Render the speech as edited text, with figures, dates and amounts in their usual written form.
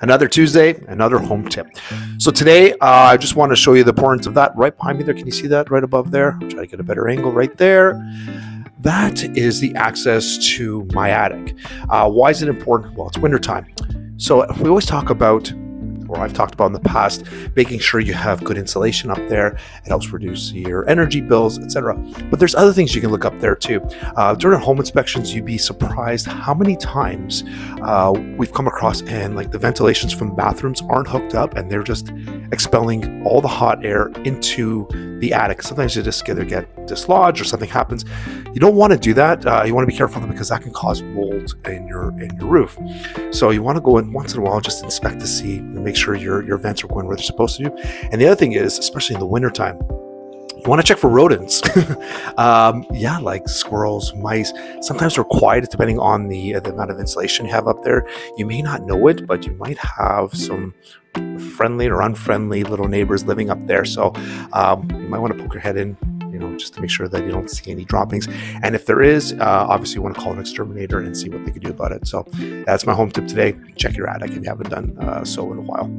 Another Tuesday, another home tip. So today, I just want to show you the importance of that right behind me there. Can you see that right above there? I'll try to get a better angle right there. That is the access to my attic. Why is it important? Well, it's wintertime. So we always talk about, or I've talked about in the past, making sure you have good insulation up there. It helps reduce your energy bills, etc. But there's other things you can look up there too. During home inspections, you'd be surprised how many times we've come across and like the ventilations from the bathrooms aren't hooked up and they're just expelling all the hot air into the attic. Sometimes you just either get dislodged or something happens. You don't want to do that. You want to be careful because that can cause mold in your roof. So you want to go in once in a while, just inspect to see and make sure your vents are going where they're supposed to do. And the other thing is, especially in the wintertime, you want to check for rodents. Like squirrels, mice. Sometimes they're quiet depending on the amount of insulation you have up there. You may not know it, but you might have some friendly or unfriendly little neighbors living up there. So you might want to poke your head in, just to make sure that you don't see any droppings. And if there is, obviously you want to call an exterminator and see what they can do about it. So that's my home tip today. Check your attic if you haven't done so in a while.